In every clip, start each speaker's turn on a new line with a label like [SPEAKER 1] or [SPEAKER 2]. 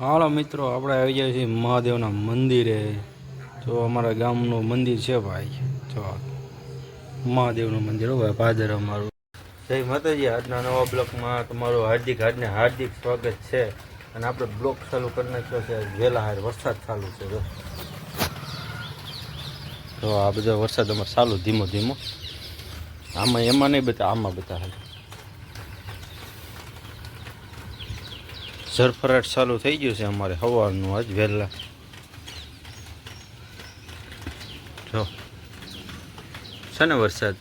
[SPEAKER 1] હાલો મિત્રો, આપણે આવી જાય છીએ મહાદેવના મંદિરે. તો અમારા ગામનું મંદિર છે ભાઈ. જો મહાદેવનું મંદિર હો ભાઈ, ભાદર અમારું. જય માતાજી. આજના નવા બ્લોકમાં તમારું હાર્દિક સ્વાગત છે. અને આપણે બ્લોક ચાલુ કરી નાખ્યો છે વહેલા હાર. વરસાદ ચાલુ છે. તો આ બધો વરસાદ અમારે ચાલુ ધીમો ધીમો. આમાં એમાં નહીં બતા, આમાં બતા. ઝરફરાટ ચાલુ થઈ ગયું છે અમારે સવારનું આજ વહેલા. જો છે ને વરસાદ.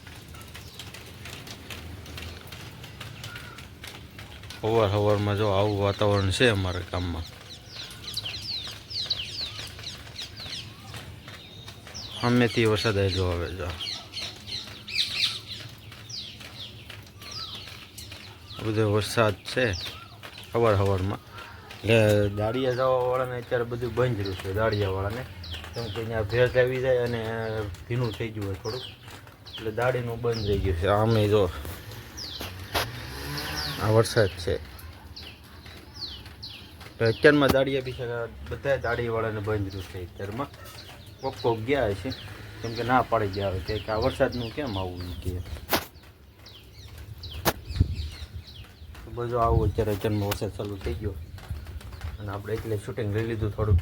[SPEAKER 1] સવારમાં જો આવું વાતાવરણ છે અમારા ગામમાં. સામેથી વરસાદ આવી જો હવે જો બધો વરસાદ છે સવારમાં. એટલે દાળિયા જવાવાળાને અત્યારે બધું બંધ રહ્યું છે. દાળિયાવાળાને કેમ કે અહીંયા ભેજ આવી જાય અને ભીનું થઈ ગયું હોય થોડુંક, એટલે દાળીનું બંધ થઈ ગયું છે. આમે જો આ વરસાદ છે. અત્યારમાં દાળિયા પીછા બધા દાળીવાળાને બંધ રહ્યું છે અત્યારમાં. કોક ગયા છે કેમ કે ના પાડી ગયા આવે કે આ વરસાદનું કેમ આવું કે બધું આવું. અત્યારે અત્યારમાં વરસાદ ચાલુ થઈ ગયો અને આપણે એટલે શૂટિંગ લઈ લીધું થોડુંક,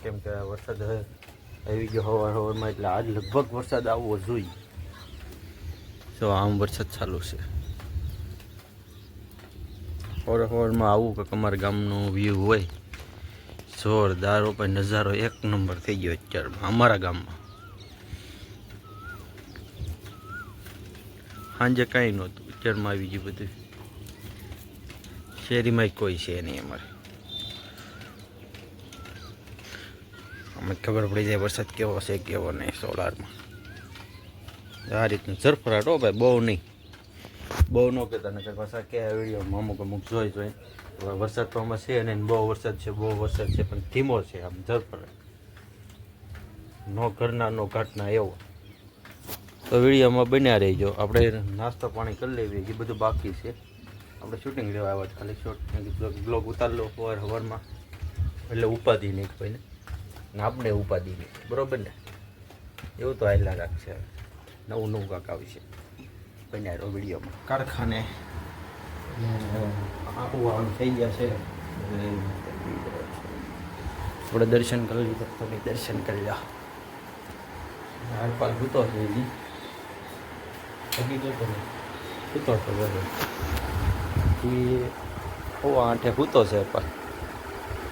[SPEAKER 1] કેમ કે વરસાદ આવી ગયો સવારમાં. એટલે આજ લગભગ વરસાદ આવવો જોઈએ. તો આમ વરસાદ ચાલુ છે સવારમાં. આવું કે અમારા ગામનું વ્યૂ હોય જોરદાર પણ નજારો એક નંબર થઈ ગયો અત્યારમાં અમારા ગામમાં. સાંજે કાંઈ નહોતું, અત્યારમાં આવી ગયું બધું. શેરીમાં કોઈ છે નહીં અમારે. અમે ખબર પડી જાય વરસાદ કેવો છે કેવો નહીં. સોલારમાં આ રીતનું ઝરફરાટ હો ભાઈ, બહુ નહીં. બહુ ન કહેતા ને પાછા કે વિડીયોમાં અમુક જોઈ વરસાદ તો આમાં છે ને બહુ વરસાદ છે પણ ધીમો છે. આમ ઝરફરાટ નો ઘરના નો ઘાટના એવો. તો વિડીયોમાં બન્યા રહીજો. આપણે નાસ્તો પાણી કરી લેવી, એ બધું બાકી છે. આપણે શૂટિંગ લેવા આવ્યા ખાલી શોર્ટ બ્લોગ ઉતાર લો સવારમાં, એટલે ઉપાધિ નહીં કોઈને ને આપણે ઉપાધિ નહીં, બરાબર ને? એવું તો હાલ્યા રાખશે. નવું કાંક આવશે બન્યા રહ્યો વિડીયોમાં. કારખાને આવું થઈ ગયા છે. આપણે દર્શન કરી લીધા. તમે દર્શન કરી લો. હારપાલ ભૂતો છે હજી હકીકત ભૂતો તો બરાબર એ 8 ભૂતો છે. પણ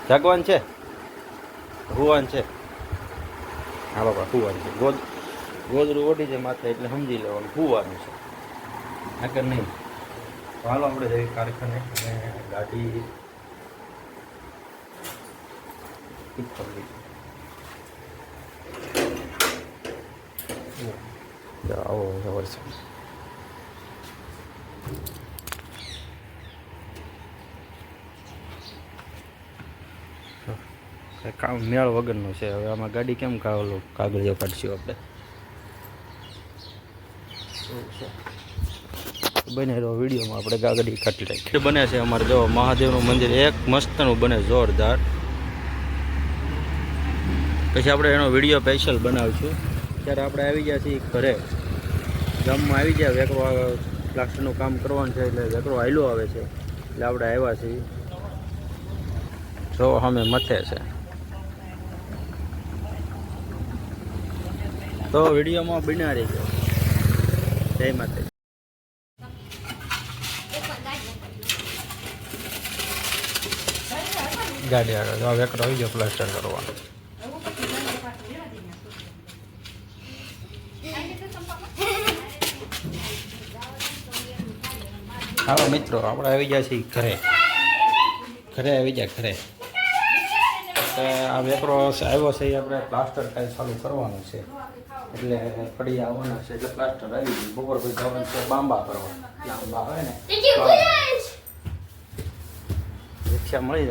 [SPEAKER 1] જાગવાન છે, હુવાન છે. હા બાપા હુવાન છે. ગોદરું ઓઢી જાય માથે એટલે સમજી લેવાનું હુવાનું છે, આગળ નહીં. હાલો આપણે જઈએ કારખાને. અને ગાડી આવો વરસાદ. કામ મેળ વગરનો છે. હવે આમાં ગાડી કેમ કાગળિયો કાઢશું આપણે? બને રહ્યો વિડીયોમાં. આપણે કાગળી કાઢી રાખીએ. બને છે અમારે જો મહાદેવનું મંદિર એક મસ્તનું બને, જોરદાર. પછી આપણે એનો વિડીયો સ્પેશિયલ બનાવીશું. ત્યારે આપણે આવી ગયા છીએ ઘરે. ગામમાં આવી ગયા. વેકરો પ્લાસ્ટરનું કામ કરવાનું છે એટલે વેકરો હાયલો આવે છે એટલે આપણે આવ્યા છીએ. જો અમે મથે છે. તો વિડીયોમાં બન્યા રહીજો. જય માતાજી. ગાડી આગળ વેકરો આવી ગયો પ્લાસ્ટર કરવાનો. હાલો મિત્રો, આપણે આવી ગયા છીએ ઘરે આવી ગયા ઘરે. આ વેકરો આવ્યો છે, આપણે પ્લાસ્ટર કાંઈ ચાલુ કરવાનું છે એટલે પડી આવવાના છે. એટલે પ્લાસ્ટર આવી ગયું. બપોર પછી જવાનું છે બાંબા કરવા. લાંબા આવે ને રિક્ષા મળી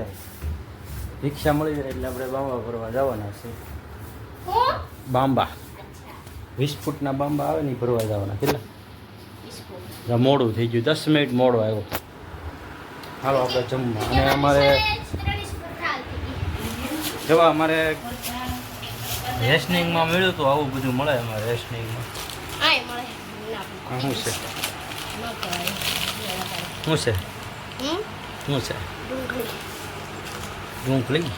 [SPEAKER 1] જાય એટલે આપણે બાંબા ભરવા જવાના છે. બાંબા 20 ફૂટના બાંબા આવે ને ભરવા જવાના. કેટલા મોડું થઈ ગયું, 10 મિનિટ મોડો આવ્યો. હાલો આપણે જમવા. અને અમારે જોવા અમારે રેશનિંગમાં મળ્યું તો આવું બધું મળે અમારે રેશનિંગમાં. શું છે શું છે શું છે ડુંગળી.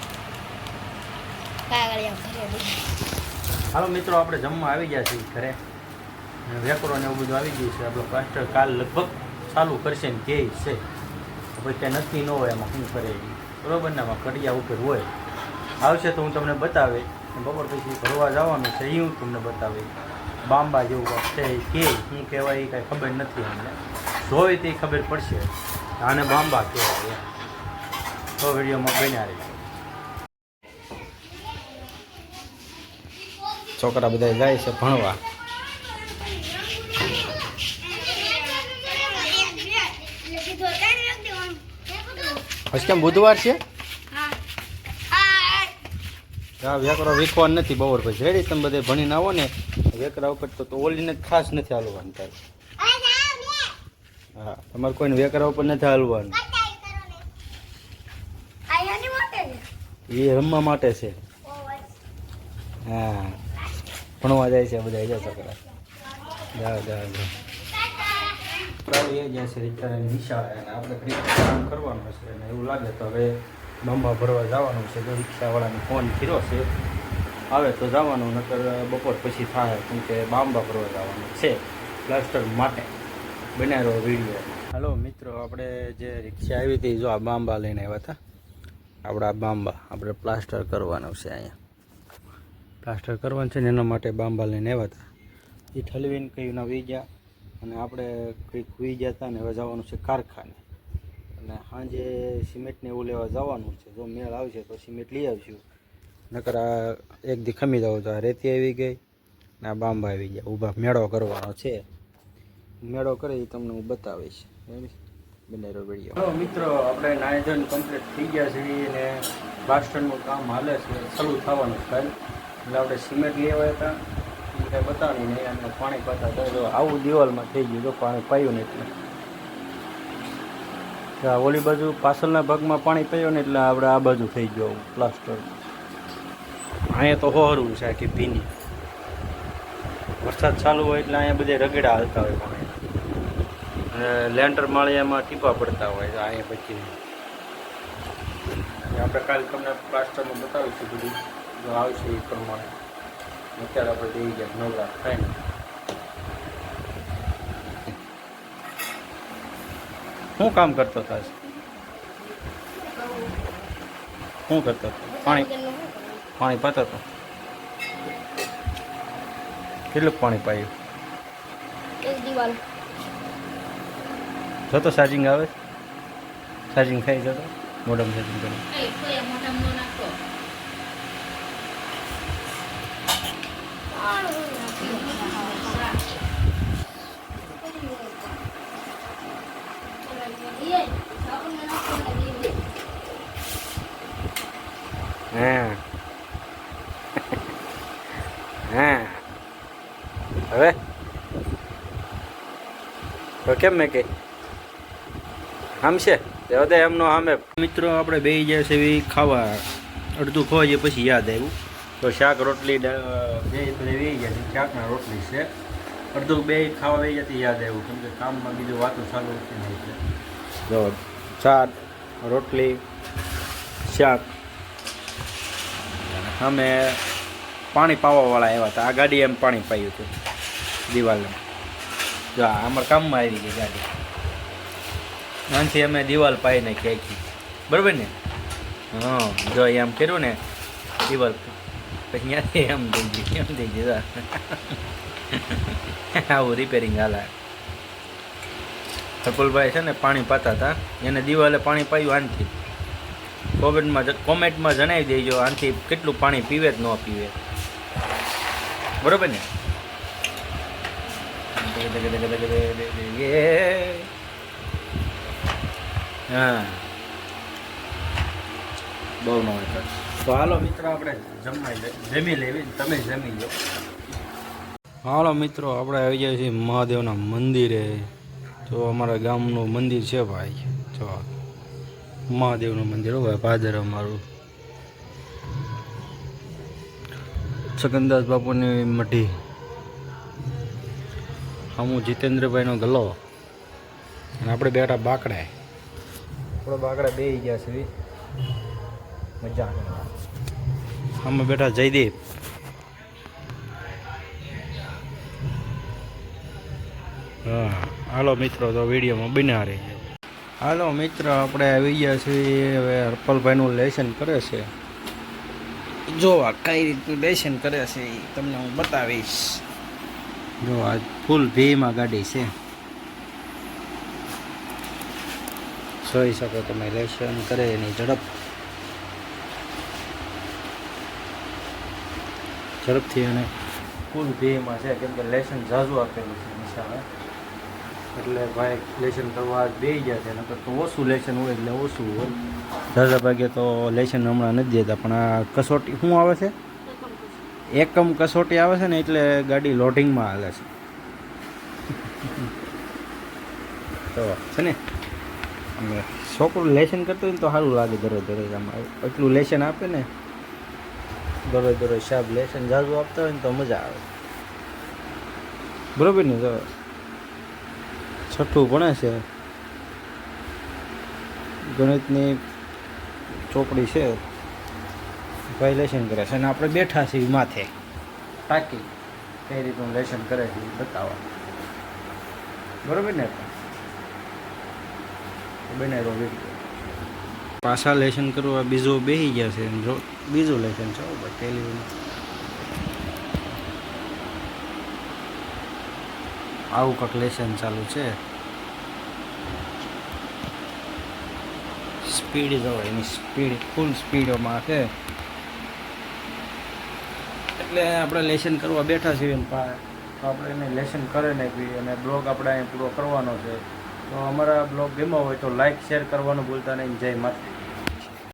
[SPEAKER 1] હાલો મિત્રો આપણે જમવા આવી ગયા છીએ ઘરે. વેકરો ને એવું બધું આવી ગયું છે. આપણો પ્લાસ્ટર કાલ લગભગ ચાલુ કરશે ને કે છે પછી કંઈ નક્કી ન હોય એમાં શું કરે બરોબર ને. એમાં કડિયા ઉપર હોય આવશે તો હું તમને બતાવે. બપોર પછી ભરવા જવાનું છે એ હું તમને બતાવી. બાંબા જેવું છે કે શું કહેવાય એ કાંઈ ખબર નથી અમને. જોઈ તે ખબર પડશે આને બાંબા કહેવાય. તો વિડીયોમાં બન્યા રહી. છોકરા બધા જાય છે ભણવા. પછી કેમ બુધવાર છે? હા વેકરો વીખવાનું નથી બપોર પછી. રેડી તમે બધે ભણીને આવો ને વેકરા ઉપર તો ઓલીને ખાસ નથી હાલવાનું તારે. હા તમારે કોઈને વેકરા ઉપર નથી હાલવાનું. એ રમવા માટે છે. હા ભણવા જાય છે બધા જાય છોકરા. જાઓ જાઓ જાઓ એ જાય છે અત્યારે નિશાળે અને આપણે કામ કરવાનું છે અને એવું લાગે તો હવે બાંબા ભરવા જવાનું છે. જો રિક્ષાવાળાને ફોન કર્યો છે આવે તો જવાનું નકર બપોર પછી થાય કેમ કે બાંબા ભરવા જવાનું છે પ્લાસ્ટર માટે. બનાવ્યો વિડીયો. હાલો મિત્રો આપણે જે રિક્ષા આવી હતી જો આ બાંબા લઈને આવ્યા હતા. આપણા બાંબા આપણે પ્લાસ્ટર કરવાનું છે. અહીંયા પ્લાસ્ટર કરવાનું છે ને એના માટે બાંબા લઈને આવ્યા હતા. એ ઠલવીને કંઈ ના વી ગયા અને આપણે કંઈક વી ગયા હતા ને હવે જવાનું છે કારખાને. અને સાંજે સિમેન્ટને એવું લેવા જવાનું છે. જો મેળ આવશે તો સિમેન્ટ લઈ આવશું નકર આ એક દી ખમી જવું તો આ રેતી આવી ગઈ ને આ બાંબા આવી ગયા ઊભા. મેળો કરવાનો છે. મેળો કરે એ તમને હું બતાવીશ. બનાવ્યો વિડીયો. તો મિત્રો આપણે નાયજન કમ્પ્લીટ થઈ ગયા છે અને પ્લાસ્ટરનું કામ હાલે છે. ચાલુ થવાનું કાલ એટલે આપણે સિમેન્ટ લેવા હતા એ કાંઈ બતાવી નહીં અને પાણી પાતા તો આવું દિવાલમાં થઈ ગયું. જો પાણી પાયું ને એટલે ઓલી બાજુ પાછળના ભાગમાં પાણી પાયું ને એટલે આપણે આ બાજુ થઈ ગયો પ્લાસ્ટર. અહીંયા તો હોરું છે આખી ભીની. વરસાદ ચાલુ હોય એટલે અહીંયા બધે રગડા હાલતા હોય પાણી અને લેન્ટર માળિયામાં ટીપા પડતા હોય અહીંયા પછી. આપણે કાલે તમને પ્લાસ્ટરમાં બતાવીશું બધું જો આવશે એ પ્રમાણે. અત્યારે આપણે જઈ ગયા નવરા થાય ને. શું કામ કરતો હતો? શું કરતો હતો? પાણી પાતો હતો. કેટલું પાણી પાયું? જતો ચાર્જિંગ આવે? ચાર્જિંગ થઈ જતો મોડમ ચાર્જિંગ કરે. હા હા હવે તો કેમ મેં કે આમ છે તે એમનો આમે. મિત્રો આપણે બેસી જાય છે એવી ખાવા. અડધું ખવાઈએ પછી યાદ આવ્યું તો શાક રોટલી બે વેઈ ગયા છે. શાકના રોટલી છે. અડધું બે ખાવા વહી જતી યાદ આવ્યું કેમ કે કામમાં બીજું વાતો ચાલુ નથી છે. જો શાક રોટલી શાક અમે પાણી પાવાવાળા આવ્યા હતા. આ ગાડી એમ પાણી પાયું હતું દિવાલને. જો અમારા કામમાં આવી ગઈ ગાડી. આનાથી અમે દિવાલ પાઈ નાખી આખી બરાબર ને. હા જો એમ કર્યું ને દિવાલ પછી ત્યાંથી એમ થઈ ગઈ એમ થઈ ગઈ. આવું રિપેરિંગ હાલે. સકુલભાઈ છે ને પાણી પાતા હતા એને દિવાલે પાણી પાયું આનથી. કોમેન્ટમાં જણાવી દેજો આનાથી કેટલું પાણી પીવે જ ન પીવે બરોબર ને. હા બહુ ન હોય તો હાલો મિત્રો આપણે જમી લેવી. તમે જમી લો. હાલો મિત્રો આપણે આવી જાય છીએ મહાદેવના મંદિરે. તો અમારા ગામનું મંદિર છે ભાઈ. જો મહાદેવનું મંદિર હોય ભાદર અમારું છગનદાસ બાપુની મઢી, હું જીતેન્દ્રભાઈનો ગલ્લો, અને આપણે બેઠા બાકડા. આપણે બાકડા બે ગયા છે, મજા અમે બેઠા જયદીપ. હા હાલો મિત્રો, તો વિડીયોમાં બન્યા રહી. હાલો મિત્ર, આપણે આવી ગયા છીએ. હવે હરપલભાઈનું લેસન કરે છે. જો આ કઈ રીતનું લેસન કરે છે એ તમને હું બતાવીશ. જો આ ફૂલ ભીમાં ગાડી છે, જોઈ શકો તમે લેસન કરે એની ઝડપથી અને ફૂલ ભીમાં છે, કેમ કે લેસન ઝાઝું આપેલું છે નિશાળે, એટલે ભાઈ લેસન કરવા બેસી ગયા છે. નકર તો ઓછું લેસન હોય એટલે ઓછું હોય. ઝાઝા ભાગે તો લેસન હમણાં નથી દેતા, પણ આ કસોટી શું આવે છે, એકમ કસોટી આવે છે ને, એટલે ગાડી લોડિંગમાં હાલે છે. તો છે ને, અમે છોકરું લેસન કરતું હોય ને તો સારું લાગે. દરરોજ આમાં એટલું લેસન આપે ને, દરરોજ સાહેબ લેસન ઝાઝું આપતા હોય ને તો મજા આવે. બરોબર ને? તો છઠ્ઠું ભણે છે, ગણિતની ચોપડી છે, ભાઈ લેસન કરે છે, અને આપણે બેઠા છીએ માથે ટાંકી કઈ રીતનું લેસન કરે છે એ બતાવવા. બરોબર ને? બનાવ્યો વિડીયો. પાછા લેસન કરવા બીજો બેસી ગયા છે. જો બીજું લેસન છે ભાઈ, પહેલી આવું કંઈક લેસન ચાલુ છે. સ્પીડ જો એની સ્પીડ ફૂલ સ્પીડમાં છે, એટલે આપણે લેસન કરવા બેઠા છીએ. આપણે એને લેસન કરે નાખી અને બ્લોગ આપણે અહીં પૂરો કરવાનો છે. તો અમારા બ્લોગ ગમ્યો હોય તો લાઈક શેર કરવાનું ભૂલતા નહીં. જય માતા.